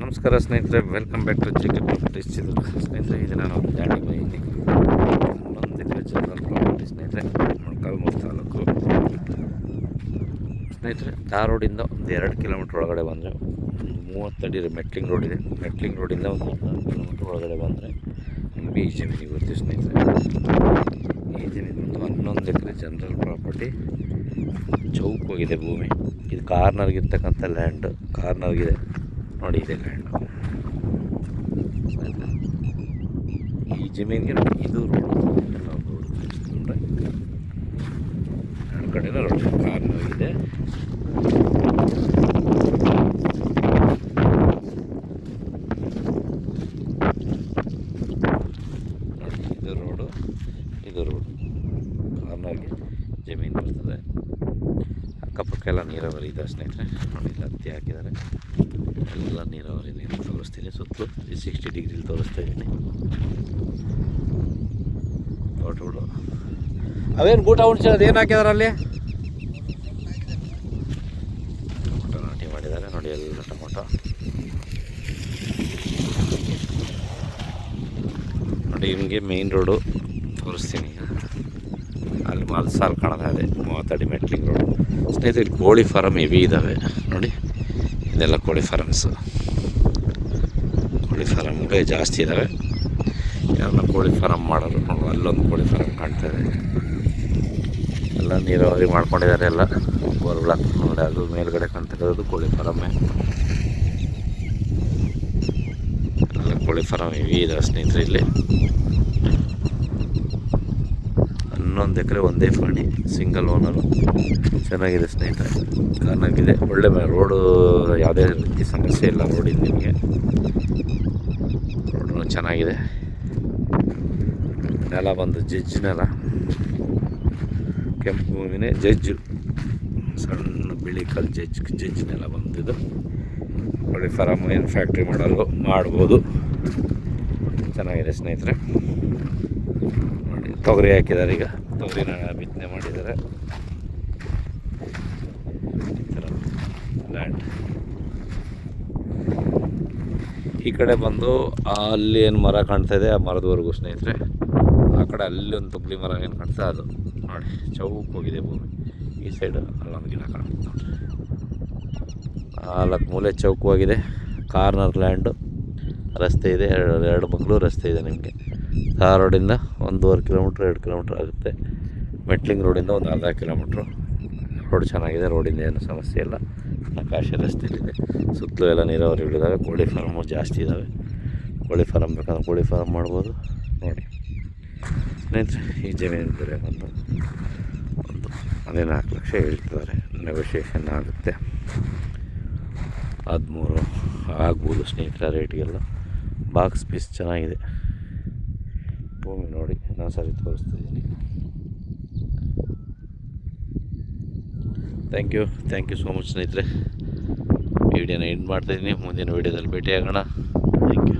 ನಮಸ್ಕಾರ ಸ್ನೇಹಿತರೆ, welcome back to J K properties Chitradurga. ಸ್ನೇಹಿತರೆ, ಇದು ನಾನು ದಾಂಡಿ ಬೈನಿ ಇನ್ನೊಂದು ಎಕರೆ ಜನರಲ್ ಪ್ರಾಪರ್ಟಿ ಸ್ನೇಹಿತರೆ, ಮೊಳಕಾಲ್ಮೂರು ತಾಲೂಕು. ಸ್ನೇಹಿತರೆ, ಟಾರ್ ರೋಡಿಂದ ಒಂದು 2 ಕಿಲೋಮೀಟ್ರ್ ಒಳಗಡೆ ಬಂದರೆ 30 ಅಡಿ ಮೆಟ್ಲಿಂಗ್ ರೋಡ್ ಇದೆ. ಮೆಟ್ಲಿಂಗ್ ರೋಡಿಂದ ಒಂದು 16 ಕಿಲೋಮೀಟ್ರ್ ಒಳಗಡೆ ಬಂದರೆ ನಿಮಗೆ ಈ ಜಮೀನಿಗೆ ಬರ್ತೀವಿ ಸ್ನೇಹಿತರೆ. ಈ ಜಮೀನು ಬಂದು 11 ಎಕರೆ ಜನರಲ್ ಪ್ರಾಪರ್ಟಿ, ಚೌಕೋಗಿದೆ ಭೂಮಿ. ಇದು ಕಾರ್ನರ್ಗಿರ್ತಕ್ಕಂಥ ಲ್ಯಾಂಡ್, ಕಾರ್ನರ್ಗಿದೆ ನೋಡಿ, ಇದೆ ಲ್ಯಾಂಡ್. ಈ ಜಮೀನಿಗೆ ನೋಡಿ, ಇದು ರೋಡು ಎಲ್ಲ ಅಂದರೆ 2 ಕಡೆನೂ ರೋಡ್, ಕಾರ್ನರ್ಗಿದೆ. ನೋಡಿ, ಇದು ರೋಡು, ಇದು ರೋಡು, ಕಾರ್ನರ್ಗೆ ಜಮೀನು ಬರ್ತದೆ. ಅಕ್ಕಪಕ್ಕ ಎಲ್ಲ ನೀರಾವರಿ ಇದೆ ಸ್ನೇಹಿತರೆ. ನೋಡಿ, ಇಲ್ಲಿ ಹತ್ತಿ ಹಾಕಿದ್ದಾರೆ, ಎಲ್ಲ ನೀರಾವರಿ ನೀರು ತೋರಿಸ್ತೀನಿ. ಸುತ್ತಲೂ 360 ಡಿಗ್ರಿಲಿ ತೋರಿಸ್ತಾ ಇದ್ದೀನಿ. ತೋಟಗಳು ಅವೇನು ಗೂಟ ಹುಣ್ಸೆ ಅದು ಏನು ಹಾಕಿದಾರೆ ಅಲ್ಲಿ? ಟೊಮೊಟೊ ನಾಟಿ ಮಾಡಿದ್ದಾರೆ ನೋಡಿ, ಎಲ್ಲ ಟೊಮೊಟೊ ನೋಡಿ. ನಿಮಗೆ ಮೇಯ್ನ್ ರೋಡು ತೋರಿಸ್ತೀನಿ ಈಗ. ಅಲ್ಲಿ ಮಲ್ಸಾಲ್ ಕಾಣೋದು, ಅದೇ 30 ಅಡಿ ಮೆಟ್ಲಿಂಗ್ ರೋಡು. ಸ್ನೇಹಿತರೆ, ಇಲ್ಲಿ ಕೋಳಿ ಫಾರಮ್ ಹೆವಿ ಇದ್ದಾವೆ ನೋಡಿ. ಇದೆಲ್ಲ ಕೋಳಿ ಫಾರಮ್ಸು, ಕೋಳಿ ಫಾರಮ್ಗೆ ಜಾಸ್ತಿ ಇದ್ದಾವೆ. ಯಾರನ್ನ ಕೋಳಿ ಫಾರಮ್ ಮಾಡೋರು ನೋಡಿ, ಅಲ್ಲೊಂದು ಕೋಳಿ ಫಾರಮ್ ಕಾಣ್ತಾಯಿದೆ. ಎಲ್ಲ ನೀರಾವರಿ ಮಾಡ್ಕೊಂಡಿದ್ದಾರೆ, ಎಲ್ಲ ಬೋರ್ಗಳ ನೋಡಿ. ಅದು ಮೇಲ್ಗಡೆ ಕಾಣ್ತಿರೋದು ಕೋಳಿ ಫಾರಮ್ಮೇ. ಎಲ್ಲ ಕೋಳಿ ಫಾರಮ್ ಹೆವಿ ಇದೆ ಸ್ನೇಹಿತರೆ. ಇಲ್ಲಿ 11 ಎಕರೆ ಒಂದೇ ಫಾಣಿ, ಸಿಂಗಲ್ ಓನರು. ಚೆನ್ನಾಗಿದೆ ಸ್ನೇಹಿತರೆ, ಕಾರ್ನಾಗಿದೆ. ಒಳ್ಳೆ ರೋಡು, ಯಾವುದೇ ರೀತಿ ಸಮಸ್ಯೆ ಇಲ್ಲ ರೋಡಿಂದ. ನಿಮಗೆ ರೋಡು ಚೆನ್ನಾಗಿದೆ. ನೆಲ ಬಂದು ಜಜ್ಜು ನೆಲ, ಕೆಂಪು ಭೂಮಿನೇ ಜಜ್ಜು, ಸಣ್ಣ ಬಿಳಿ ಕಲ್ಲು ಜಜ್ಜು ನೆಲ ಬಂದಿದ್ದು. ಕೋಳಿ ಫಾರಮ್ ಏನು ಫ್ಯಾಕ್ಟ್ರಿ ಮಾಡಲು ಮಾಡ್ಬೋದು. ಚೆನ್ನಾಗಿದೆ ಸ್ನೇಹಿತರೆ. ನೋಡಿ, ತೊಗರಿ ಹಾಕಿದ್ದಾರೆ, ಈಗ ತೊಗರಿನ ಬಿತ್ತನೆ ಮಾಡಿದ್ದಾರೆ. ಲ್ಯಾಂಡ್ ಈ ಕಡೆ ಬಂದು ಅಲ್ಲಿ ಏನು ಮರ ಕಾಣ್ತಾ ಇದೆ, ಆ ಮರದವರೆಗೂ ಸ್ನೇಹಿತರೆ. ಆ ಕಡೆ ಅಲ್ಲಿ ಒಂದು ತೊಗಲಿ ಮರ ಏನು ಕಾಣ್ತಾ, ಅದು ನೋಡಿ ಚೌಕ್ ಹೋಗಿದೆ ಭೂಮಿ. ಈ ಸೈಡು ಅಲ್ಲೊಂದು ಗಿಡ ಕಾಣುತ್ತೆ ನೋಡಿರಿ. 4 ಮೂಲೆ ಚೌಕವಾಗಿದೆ. ಕಾರ್ನರ್ ಲ್ಯಾಂಡು, ರಸ್ತೆ ಇದೆ, 2 ಬಗ್ಲು ರಸ್ತೆ ಇದೆ. ನಿಮಗೆ ಟಾರ್ ರೋಡಿಂದ 1.5 ಕಿಲೋಮೀಟ್ರ್ 2 ಕಿಲೋಮೀಟ್ರ್ ಆಗುತ್ತೆ. ಮೆಟ್ಲಿಂಗ್ ರೋಡಿಂದ ಒಂದು ಅರ್ಧ ಕಿಲೋಮೀಟ್ರು. ರೋಡ್ ಚೆನ್ನಾಗಿದೆ, ರೋಡಿಂದ ಏನು ಸಮಸ್ಯೆ ಇಲ್ಲ. ನಕಾಶೆ ರಸ್ತೆಯಲ್ಲಿದೆ. ಸುತ್ತಲೂ ಎಲ್ಲ ನೀರಾವರಿಗಳಿದ್ದಾವೆ. ಕೋಳಿ ಫಾರ್ಮು ಜಾಸ್ತಿ ಇದ್ದಾವೆ. ಕೋಳಿ ಫಾರಮ್ ಬೇಕಂದ್ರೆ ಕೋಳಿ ಫಾರಮ್ ಮಾಡ್ಬೋದು ನೋಡಿ ಸ್ನೇಹಿತರೆ. ಈ ಜಮೀನು ಬೆಲೆ ಒಂದು 14 ಲಕ್ಷ ಹೇಳ್ತಿದ್ದಾರೆ. ನೆಗೋಷಿಯೇಷನ್ ಆಗುತ್ತೆ, 13 ಆಗ್ಬೋದು ಸ್ನೇಹಿತರ ರೇಟ್ಗೆಲ್ಲ. ಬಾಕ್ಸ್ ಪೀಸ್ ಚೆನ್ನಾಗಿದೆ. ಭೂಮಿ ನೋಡಿ, ನಾನು ಸರಿ ತೋರಿಸ್ತಿದ್ದೀನಿ. ಥ್ಯಾಂಕ್ ಯು ಸೋ ಮಚ್ ಸ್ನೇಹಿತರೆ. ವಿಡಿಯೋನ ಎಂಡ್ ಮಾಡ್ತಾಯಿದ್ದೀನಿ. ಮುಂದಿನ ವೀಡಿಯೋದಲ್ಲಿ ಭೇಟಿಯಾಗೋಣ. Thank you.